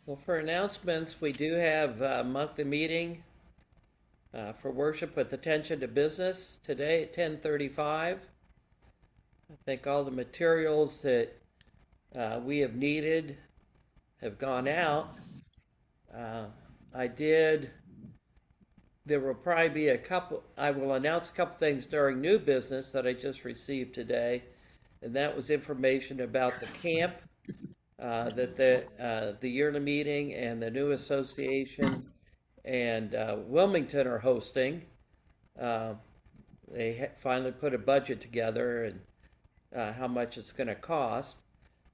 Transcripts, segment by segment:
Well, for announcements, we do have a monthly meeting for worship with attention to business today at 10:35. I think all the materials that we have needed have gone out. Uh, I did, there will probably be I will announce a couple things during new business that I just received today. And that was information about the camp that the yearly meeting and the new association and Wilmington are hosting. Uh, they finally put a budget together and how much it's going to cost.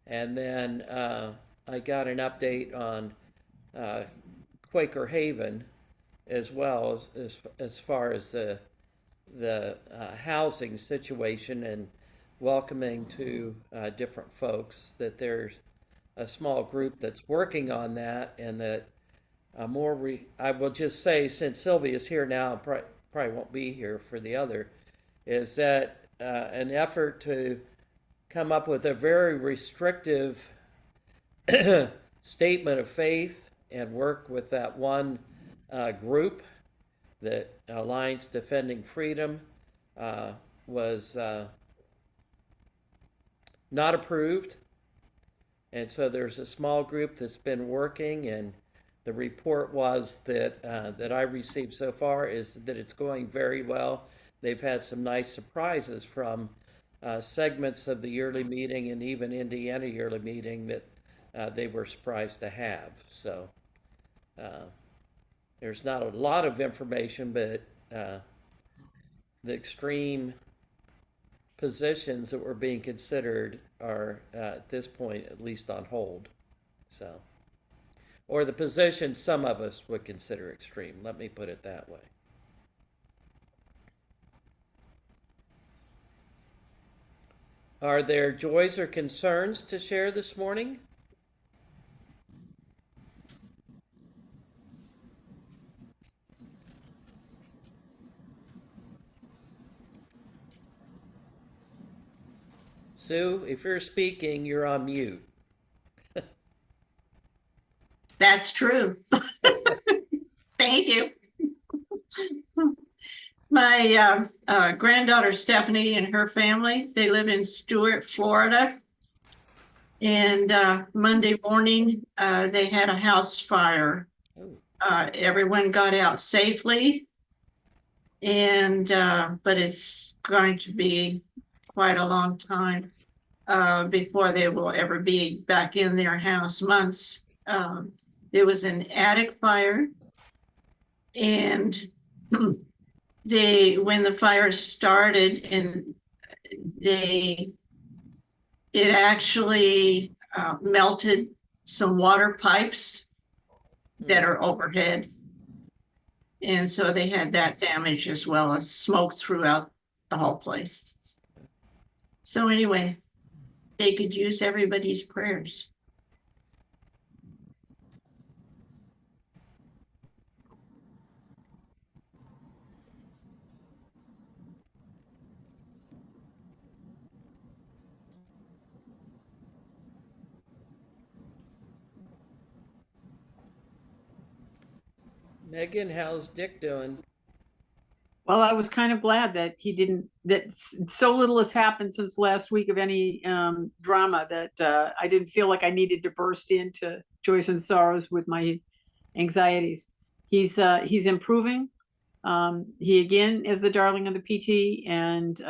And then I got an update on Quaker Haven as well as far as the housing situation and welcoming to different folks, that there's a small group that's working on that, and that I will just say, since Sylvia's here now, probably won't be here for the other, is that an effort to come up with a very restrictive statement of faith and work with that one group, that Alliance Defending Freedom, was not approved. And so there's a small group that's been working, and the report was that I received so far is that it's going very well. They've had some nice surprises from segments of the yearly meeting and even Indiana yearly meeting that they were surprised to have. So there's not a lot of information, but the extreme positions that were being considered are at this point at least on hold. So, or the positions some of us would consider extreme, let me put it that way. Are there joys or concerns to share this morning? Sue, if you're speaking, you're on mute. That's true. Thank you. My granddaughter Stephanie and her family, they live in Stuart, Florida. And Monday morning, they had a house fire. Everyone got out safely. And but it's going to be quite a long time before they will ever be back in their house. Months. There was an attic fire, and when the fire started, and it actually melted some water pipes that are overhead, and so they had that damage as well as smoke throughout the whole place. So anyway, they could use everybody's prayers. Megan, how's Dick doing? Well, I was kind of glad that that so little has happened since last week of any drama, that I didn't feel like I needed to burst into joys and sorrows with my anxieties. He's improving. He again is the darling of the PT, and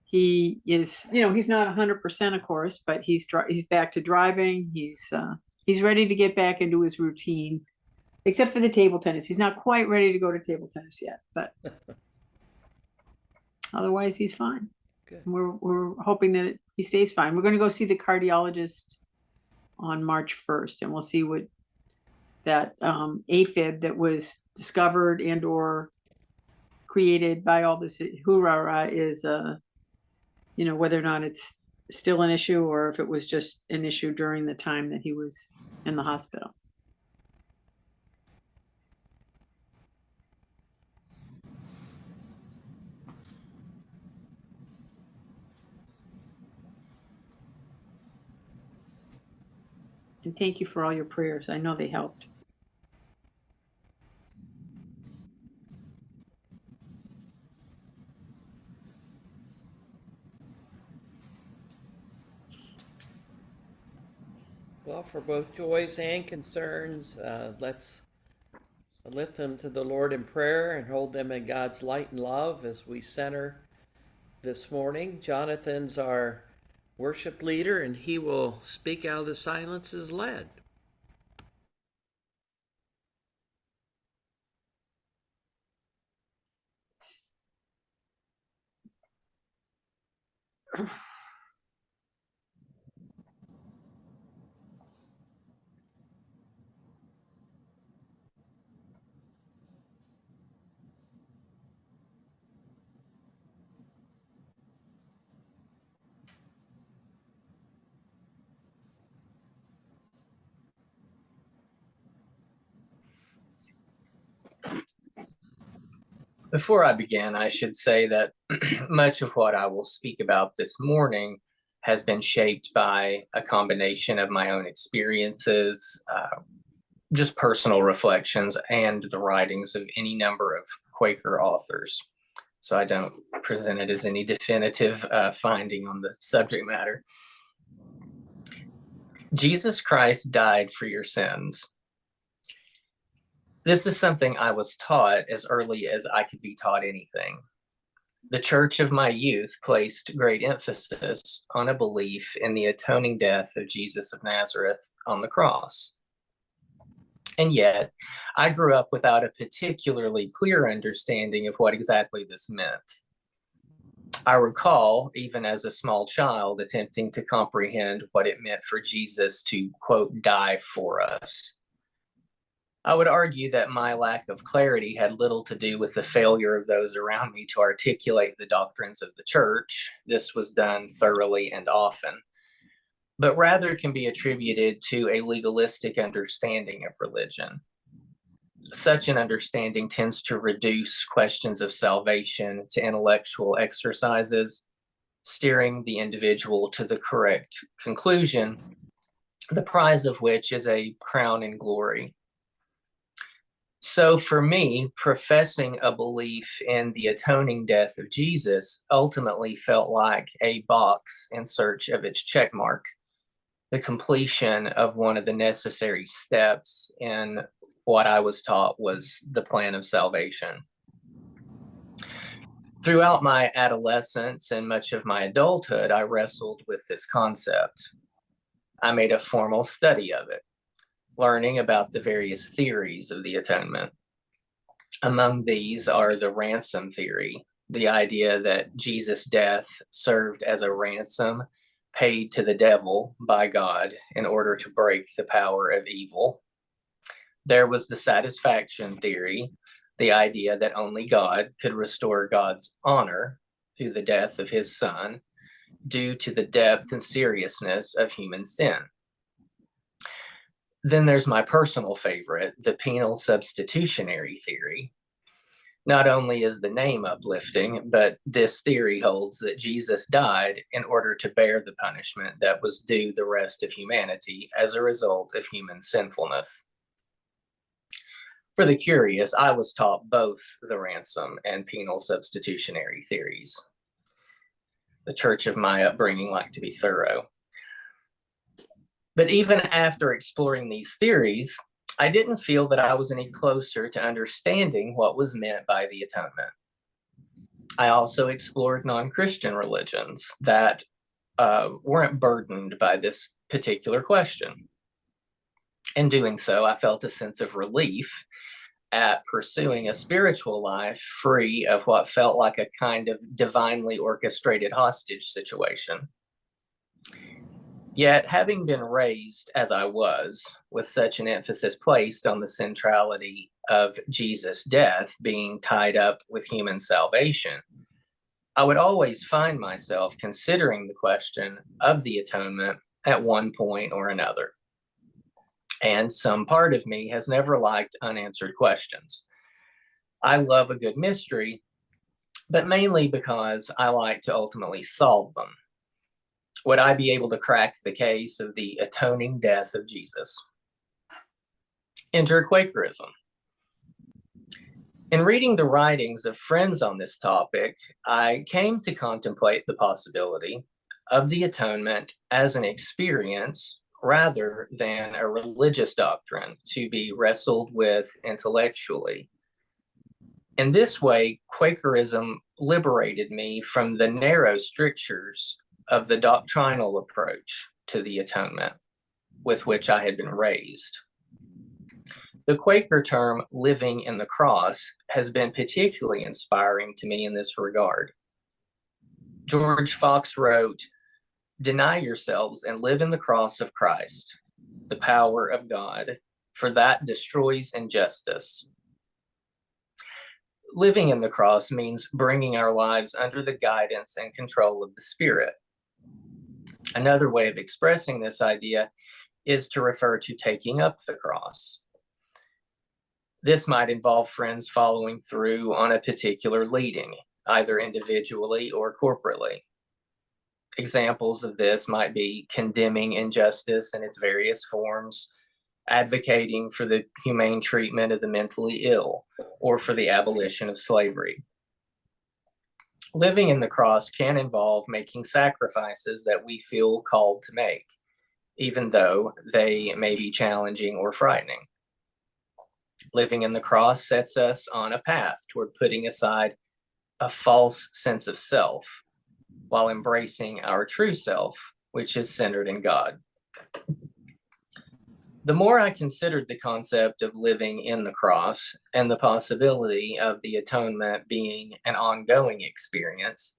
he is, he's not 100%, of course, but he's back to driving. He's ready to get back into his routine, except for the table tennis. He's not quite ready to go to table tennis yet, but otherwise he's fine. Good. We're hoping that he stays fine. We're going to go see the cardiologist on March 1st, and we'll see what that AFib that was discovered and or created by all this hoorah is, whether or not it's still an issue or if it was just an issue during the time that he was in the hospital. And thank you for all your prayers. I know they helped. Well, for both joys and concerns, let's lift them to the Lord in prayer and hold them in God's light and love as we center this morning. Jonathan's our worship leader, and he will speak out of the silence as led. Before I begin, I should say that much of what I will speak about this morning has been shaped by a combination of my own experiences, just personal reflections, and the writings of any number of Quaker authors. So I don't present it as any definitive finding on the subject matter. Jesus Christ died for your sins. This is something I was taught as early as I could be taught anything. The church of my youth placed great emphasis on a belief in the atoning death of Jesus of Nazareth on the cross. And yet, I grew up without a particularly clear understanding of what exactly this meant. I recall, even as a small child, attempting to comprehend what it meant for Jesus to, quote, die for us. I would argue that my lack of clarity had little to do with the failure of those around me to articulate the doctrines of the church. This was done thoroughly and often, but rather can be attributed to a legalistic understanding of religion. Such an understanding tends to reduce questions of salvation to intellectual exercises, steering the individual to the correct conclusion, the prize of which is a crown and glory. So for me, professing a belief in the atoning death of Jesus ultimately felt like a box in search of its check mark, the completion of one of the necessary steps in what I was taught was the plan of salvation. Throughout my adolescence and much of my adulthood, I wrestled with this concept. I made a formal study of it, learning about the various theories of the atonement. Among these are the ransom theory, the idea that Jesus' death served as a ransom paid to the devil by God in order to break the power of evil. There was the satisfaction theory, the idea that only God could restore God's honor through the death of his son due to the depth and seriousness of human sin. Then there's my personal favorite, the penal substitutionary theory. Not only is the name uplifting, but this theory holds that Jesus died in order to bear the punishment that was due the rest of humanity as a result of human sinfulness. For the curious, I was taught both the ransom and penal substitutionary theories. The church of my upbringing liked to be thorough. But even after exploring these theories, I didn't feel that I was any closer to understanding what was meant by the atonement. I also explored non-Christian religions that weren't burdened by this particular question. In doing so, I felt a sense of relief at pursuing a spiritual life free of what felt like a kind of divinely orchestrated hostage situation. Yet, having been raised as I was, with such an emphasis placed on the centrality of Jesus' death being tied up with human salvation, I would always find myself considering the question of the atonement at one point or another. And some part of me has never liked unanswered questions. I love a good mystery, but mainly because I like to ultimately solve them. Would I be able to crack the case of the atoning death of Jesus? Enter Quakerism. In reading the writings of friends on this topic, I came to contemplate the possibility of the atonement as an experience rather than a religious doctrine to be wrestled with intellectually. In this way, Quakerism liberated me from the narrow strictures of the doctrinal approach to the atonement with which I had been raised. The Quaker term living in the cross has been particularly inspiring to me in this regard. George Fox wrote, "Deny yourselves and live in the cross of Christ, the power of God, for that destroys injustice." Living in the cross means bringing our lives under the guidance and control of the Spirit. Another way of expressing this idea is to refer to taking up the cross. This might involve friends following through on a particular leading, either individually or corporately. Examples of this might be condemning injustice in its various forms, advocating for the humane treatment of the mentally ill, or for the abolition of slavery. Living in the cross can involve making sacrifices that we feel called to make, even though they may be challenging or frightening. Living in the cross sets us on a path toward putting aside a false sense of self while embracing our true self, which is centered in God. The more I considered the concept of living in the cross and the possibility of the atonement being an ongoing experience,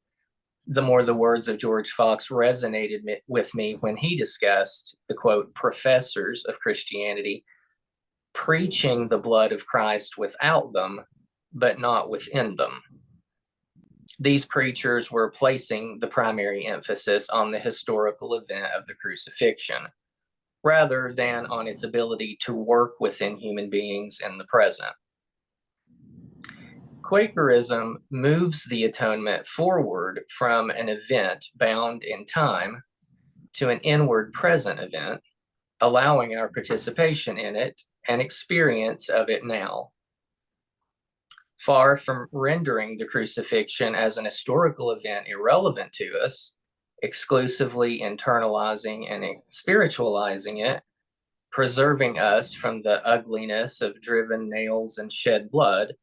the more the words of George Fox resonated with me when he discussed the, quote, professors of Christianity preaching the blood of Christ without them, but not within them. These preachers were placing the primary emphasis on the historical event of the crucifixion, rather than on its ability to work within human beings in the present. Quakerism moves the atonement forward from an event bound in time to an inward present event, allowing our participation in it and experience of it now. Far from rendering the crucifixion as an historical event irrelevant to us, exclusively internalizing and spiritualizing it, preserving us from the ugliness of driven nails and shed blood,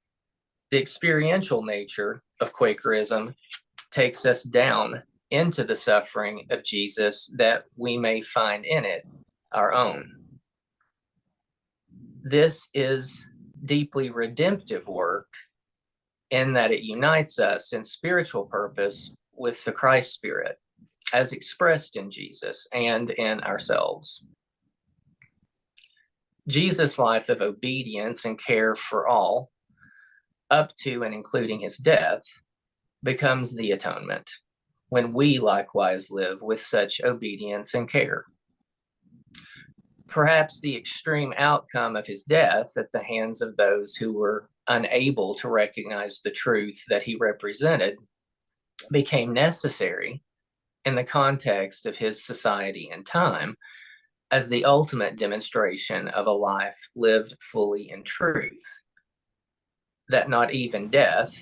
the experiential nature of Quakerism takes us down into the suffering of Jesus that we may find in it our own. This is deeply redemptive work in that it unites us in spiritual purpose with the Christ Spirit, as expressed in Jesus and in ourselves. Jesus' life of obedience and care for all, up to and including his death, becomes the atonement, when we likewise live with such obedience and care. Perhaps the extreme outcome of his death at the hands of those who were unable to recognize the truth that he represented became necessary in the context of his society and time as the ultimate demonstration of a life lived fully in truth, that not even death,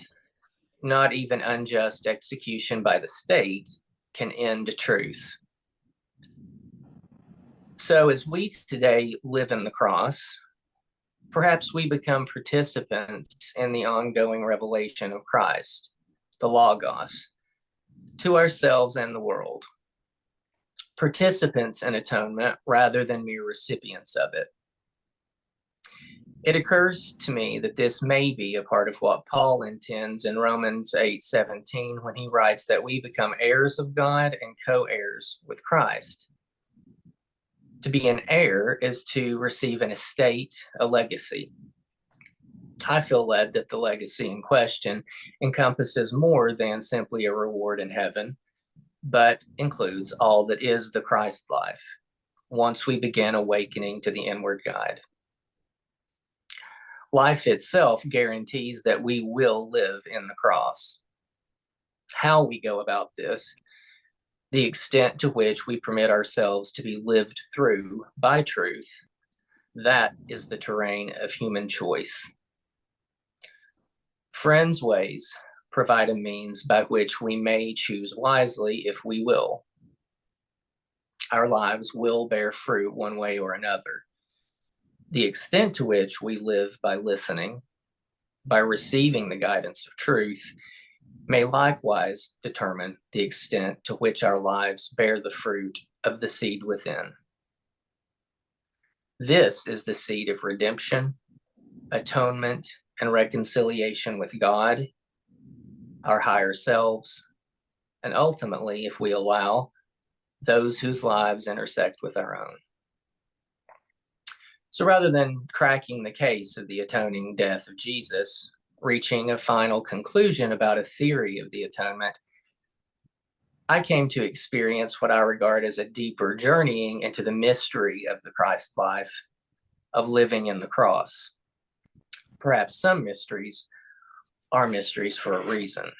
not even unjust execution by the state, can end truth. So as we today live in the cross, Perhaps we become participants in the ongoing revelation of Christ, the Logos, to ourselves and the world. Participants in atonement rather than mere recipients of it. It occurs to me that this may be a part of what Paul intends in Romans 8:17 when he writes that we become heirs of God and co-heirs with Christ. To be an heir is to receive an estate, a legacy. I feel led that the legacy in question encompasses more than simply a reward in heaven, but includes all that is the Christ life, once we begin awakening to the inward guide. Life itself guarantees that we will live in the cross. How we go about this, the extent to which we permit ourselves to be lived through by truth, that is the terrain of human choice. Friends' ways provide a means by which we may choose wisely if we will. Our lives will bear fruit one way or another. The extent to which we live by listening, by receiving the guidance of truth, may likewise determine the extent to which our lives bear the fruit of the seed within. This is the seed of redemption, atonement, and reconciliation with God, our higher selves, and ultimately, if we allow, those whose lives intersect with our own. So rather than cracking the case of the atoning death of Jesus, reaching a final conclusion about a theory of the atonement, I came to experience what I regard as a deeper journeying into the mystery of the Christ life, of living in the cross. Perhaps some mysteries are mysteries for a reason.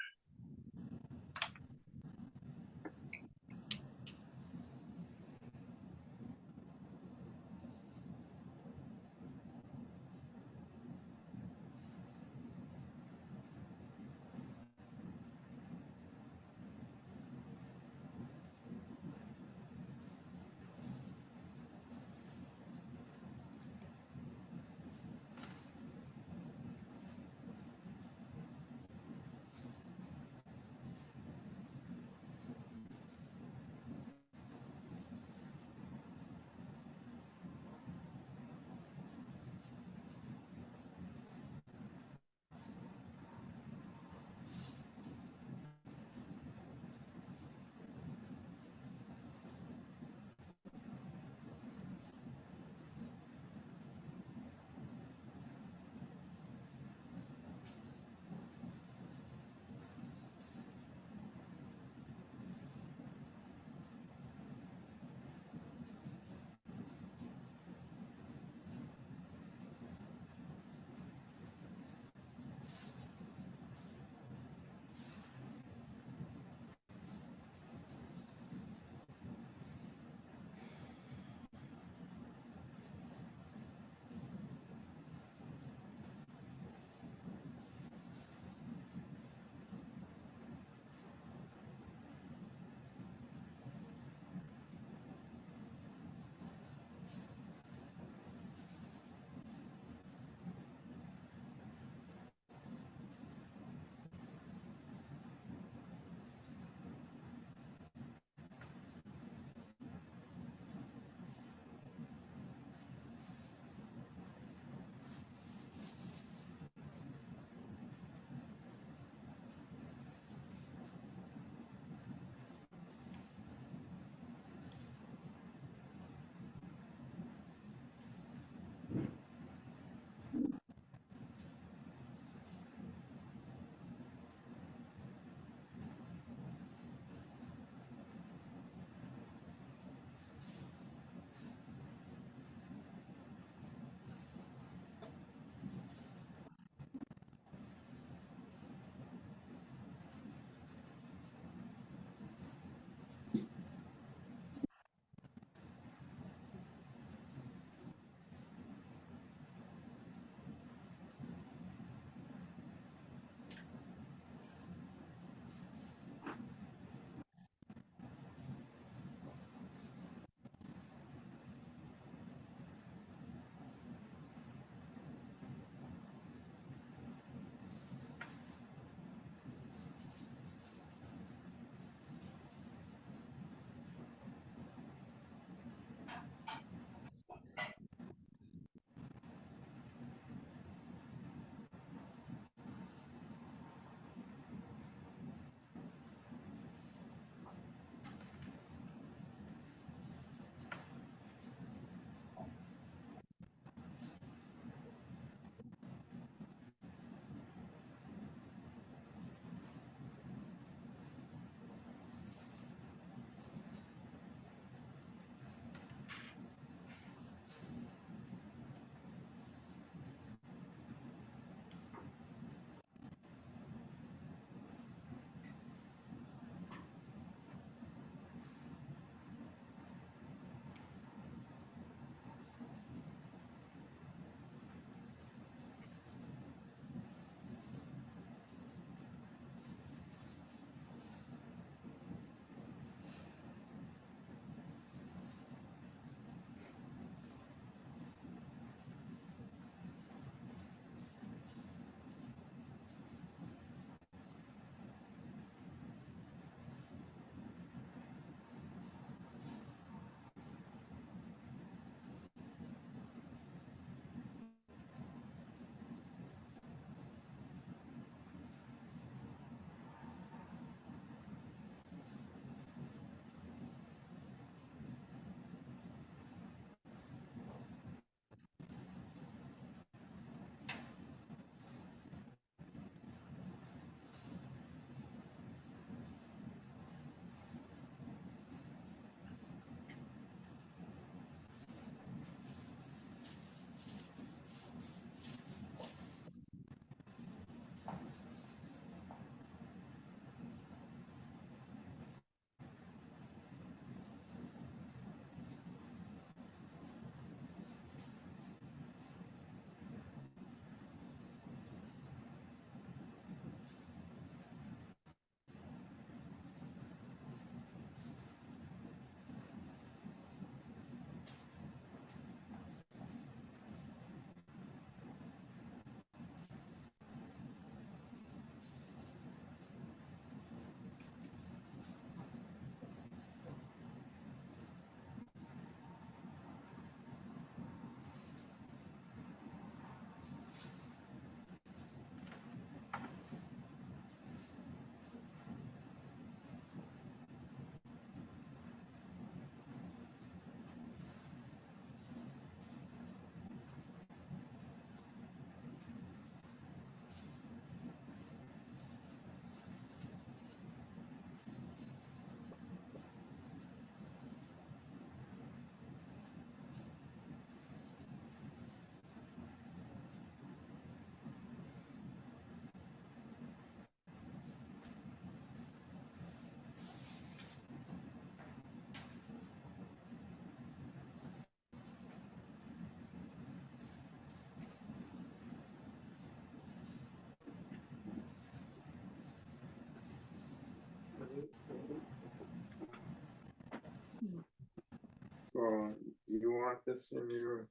So you want this in your?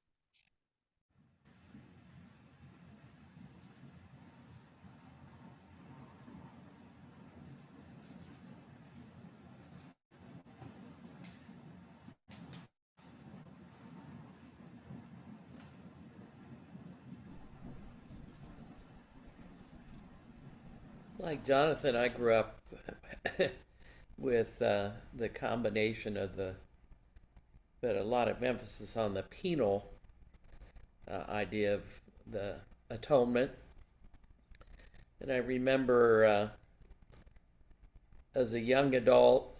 Like Jonathan, I grew up with the combination of but a lot of emphasis on the penal idea of the atonement. And I remember as a young adult,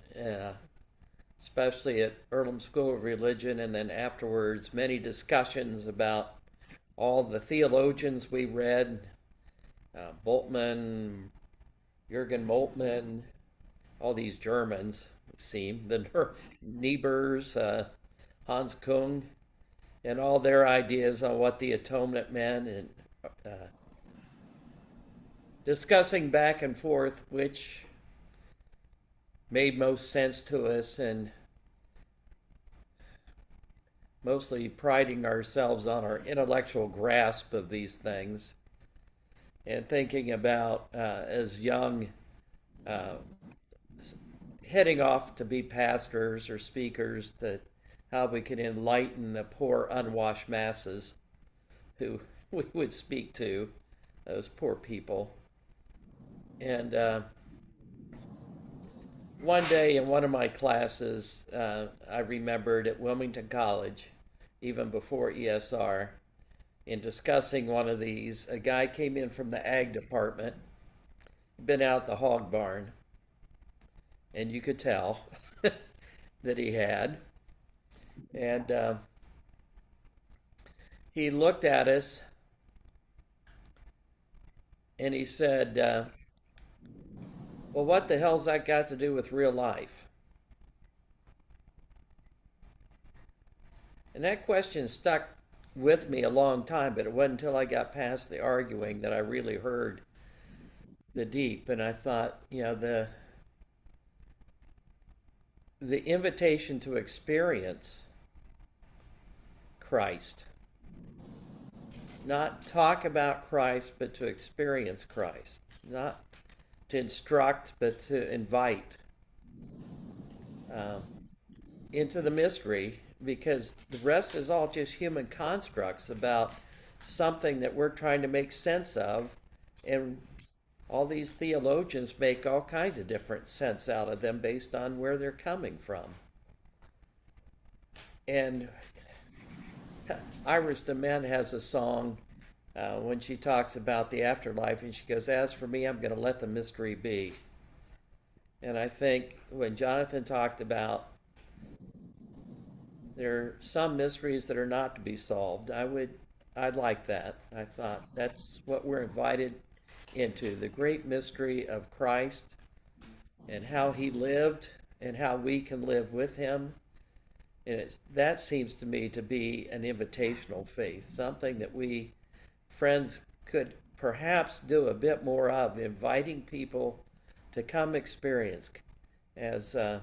especially at Earlham School of Religion, and then afterwards, many discussions about all the theologians we read, Bultmann, Jürgen Moltmann, all these Germans, it seemed, the Niebers, Hans Kung, and all their ideas on what the atonement meant, and discussing back and forth which made most sense to us, and mostly priding ourselves on our intellectual grasp of these things, and thinking about as young heading off to be pastors or speakers, that how we can enlighten the poor unwashed masses who we would speak to, those poor people. And one day in one of my classes, I remembered at Wilmington College, even before ESR, in discussing one of these, a guy came in from the ag department, been out the hog barn, and you could tell that he had. And he looked at us and he said, well, what the hell's that got to do with real life? And that question stuck with me a long time, but it wasn't until I got past the arguing that I really heard the deep. And I thought, the invitation to experience Christ, not talk about Christ, but to experience Christ, not to instruct, but to invite into the mystery, because the rest is all just human constructs about something that we're trying to make sense of, and all these theologians make all kinds of different sense out of them based on where they're coming from. And Iris DeMent has a song when she talks about the afterlife, and she goes, as for me, I'm going to let the mystery be. And I think when Jonathan talked about there are some mysteries that are not to be solved, I'd like that. I thought that's what we're invited into, the great mystery of Christ and how he lived and how we can live with him. And that seems to me to be an invitational faith, something that we friends could perhaps do a bit more of, inviting people to come experience, as the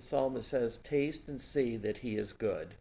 psalmist says, taste and see that he is good.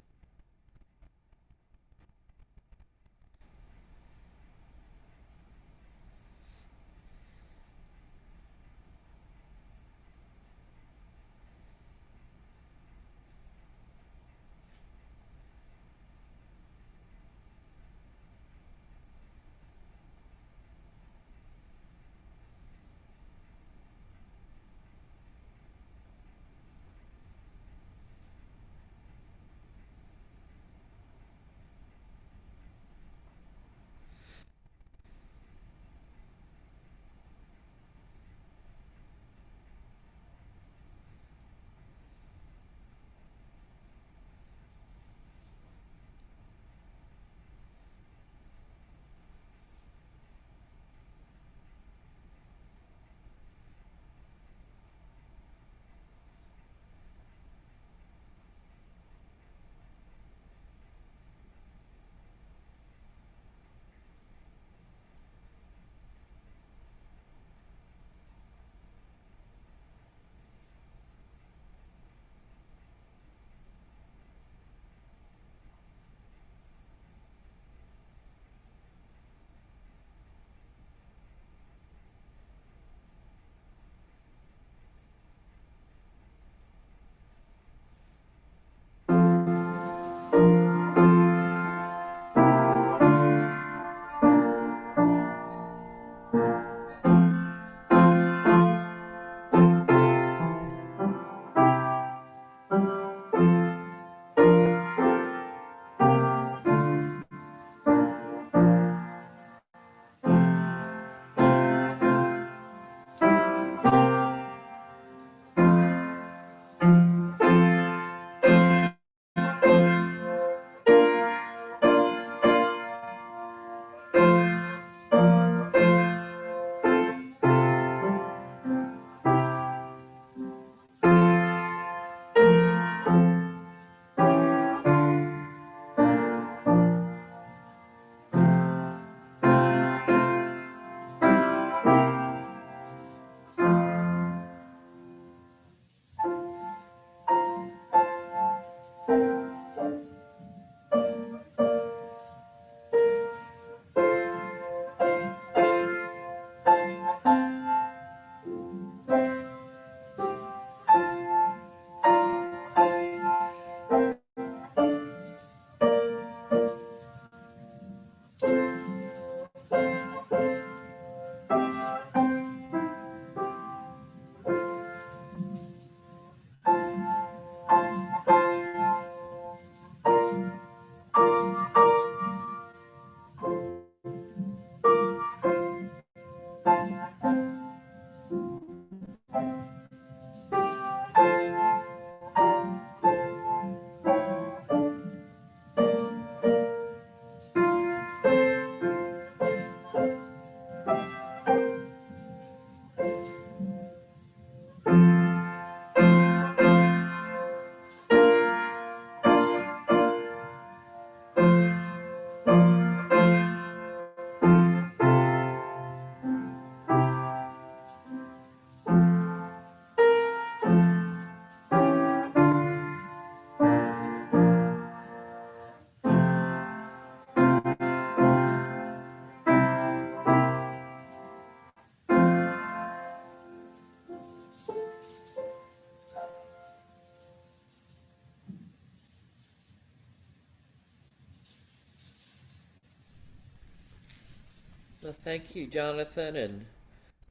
So thank you, Jonathan and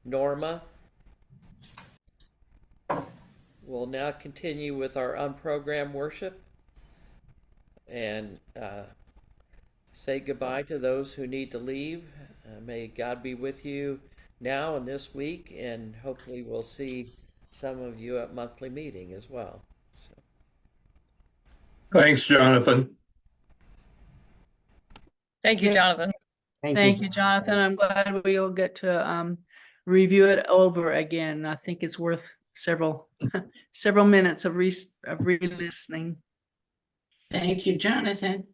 Norma. We'll now continue with our unprogrammed worship and say goodbye to those who need to leave. May God be with you now and this week, and hopefully we'll see some of you at monthly meeting as well. So. Thanks, Jonathan. Thank you, Yes. Jonathan. Thank you, Jonathan. I'm glad we'll get to review it over again. I think it's worth several minutes of re-listening. Thank you, Jonathan.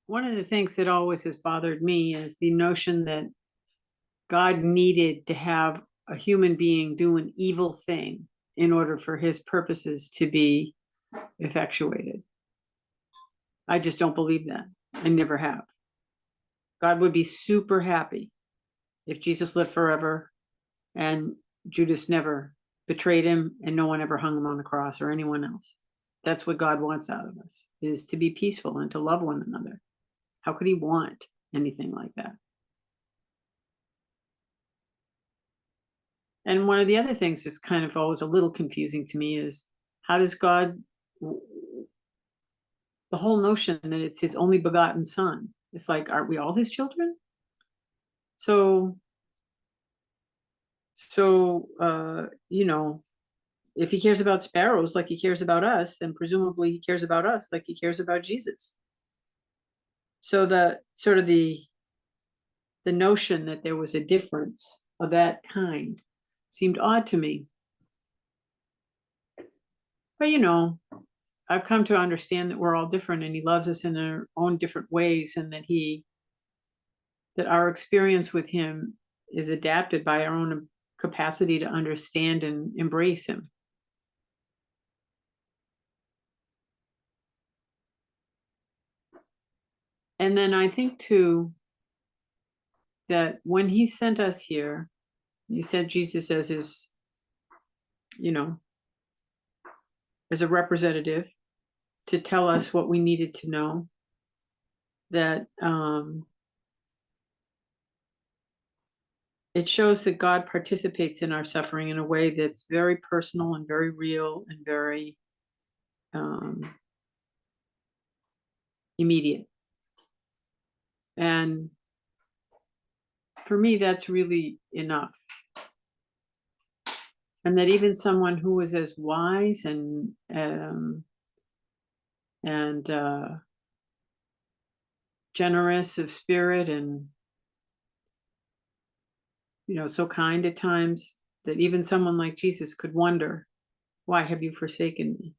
one of the things that always has bothered me is the notion that God needed to have a human being do an evil thing in order for his purposes to be effectuated. I just don't believe that. I never have. God would be super happy if Jesus lived forever and Judas never betrayed him and no one ever hung him on the cross or anyone else. That's what God wants out of us, is to be peaceful and to love one another. How could he want anything like that? And one of the other things that's kind of always a little confusing to me is, how does God, the whole notion that it's his only begotten son, it's like, aren't we all his children? So you know, if he cares about sparrows like he cares about us, then presumably he cares about us like he cares about Jesus. So the sort of the notion that there was a difference of that kind seemed odd to me. But you know, I've come to understand that we're all different and he loves us in our own different ways, and that our experience with him is adapted by our own capacity to understand and embrace him. And then I think too that when he sent us here, he sent Jesus as his, you know, as a representative to tell us what we needed to know, that it shows that God participates in our suffering in a way that's very personal and very real and very immediate. And for me, that's really enough. And that even someone who was as wise and generous of spirit and, you know, so kind at times, that even someone like Jesus could wonder, why have you forsaken me?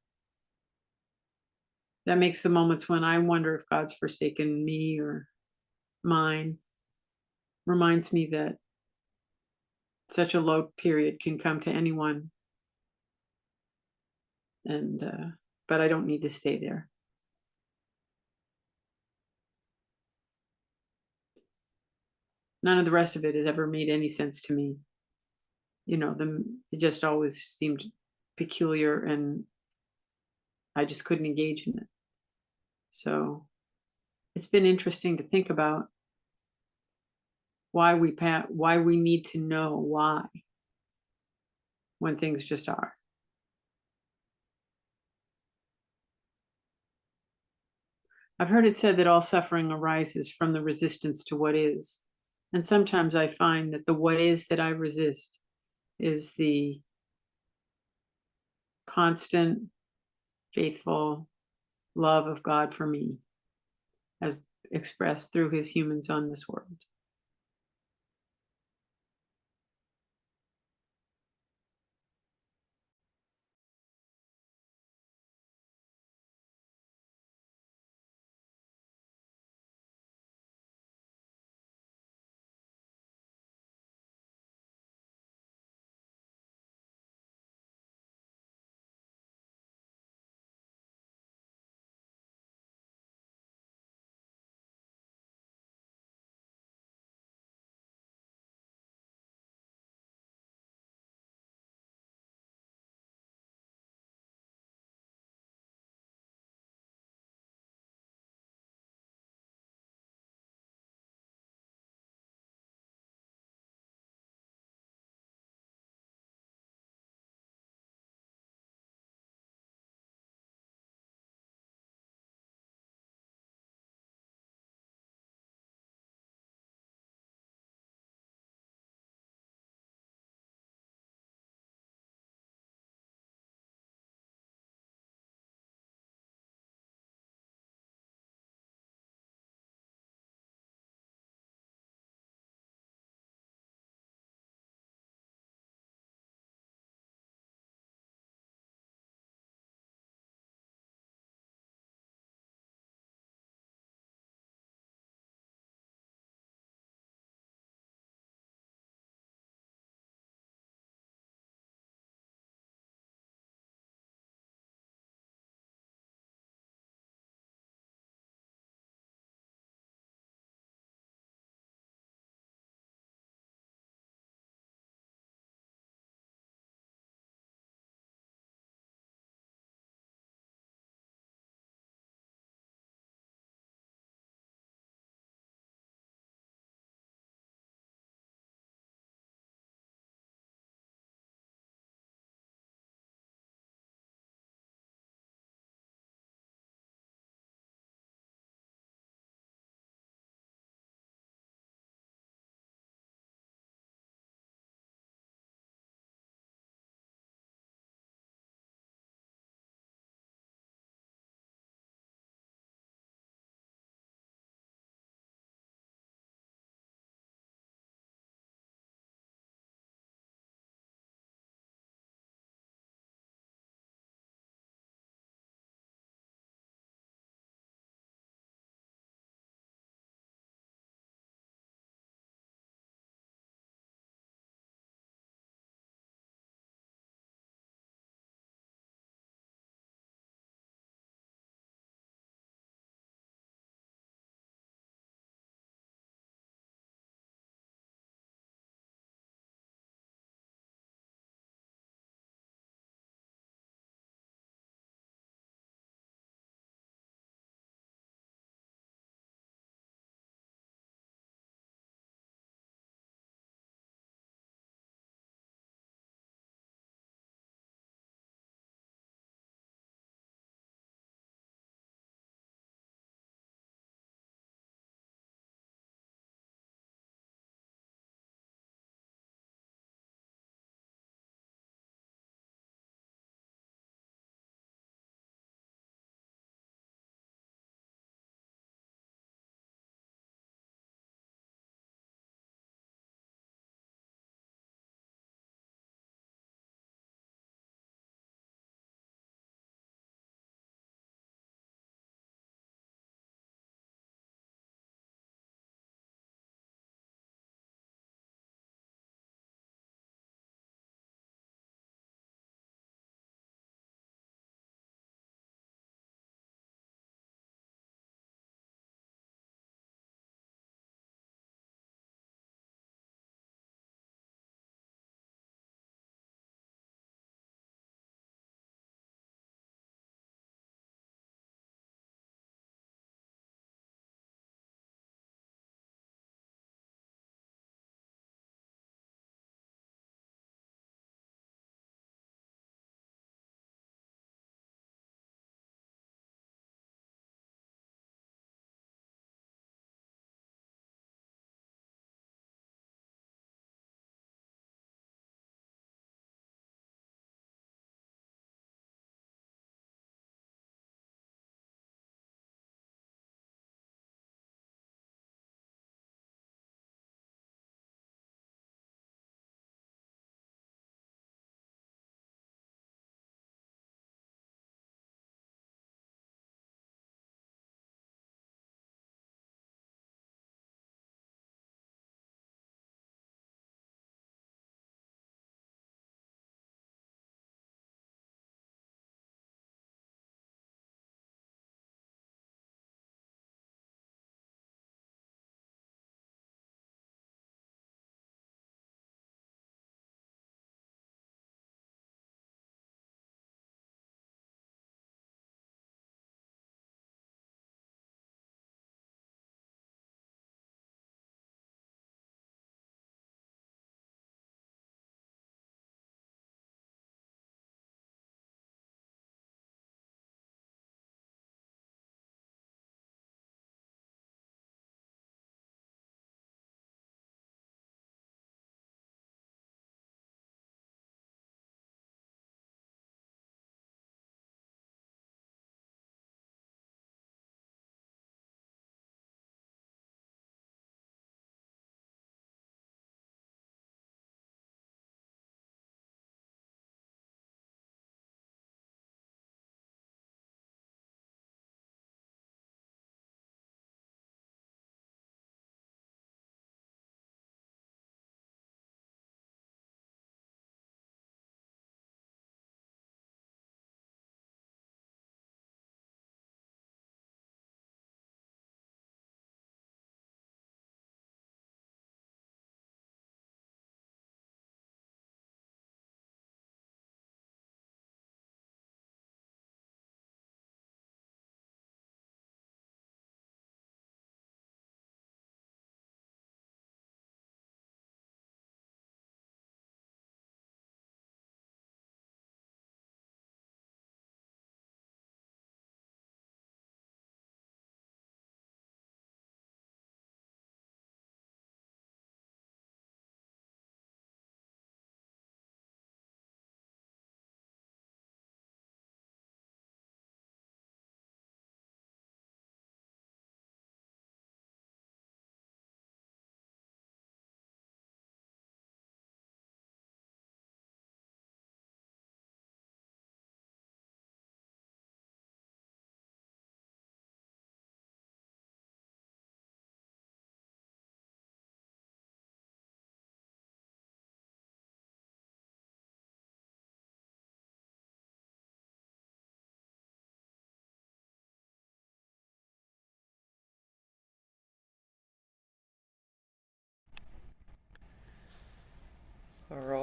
That makes the moments when I wonder if God's forsaken me or mine, reminds me that such a low period can come to anyone. And but I don't need to stay there. None of the rest of it has ever made any sense to me. You know, it just always seemed peculiar and I just couldn't engage in it. So it's been interesting to think about why we need to know why when things just are. I've heard it said that all suffering arises from the resistance to what is. And sometimes I find that the what is that I resist is the constant, faithful love of God for me, as expressed through his humans on this world.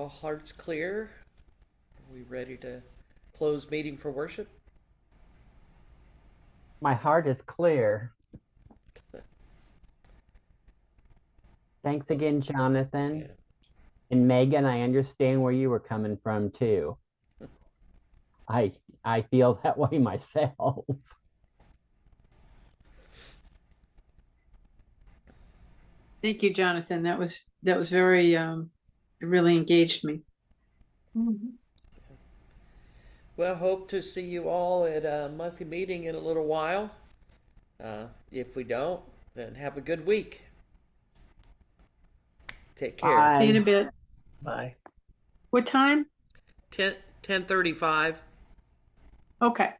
all hearts clear? Are we ready to close meeting for worship? My heart is clear. Thanks again, Jonathan. Yeah. And Megan, I understand where you were coming from too. I feel that way myself. Thank you, Jonathan. That was very, it really engaged me. Well, hope to see you all at a monthly meeting in a little while. If we don't, then have a good week. Take care. Bye. See you in a bit. Bye. What time? 10:35. Okay.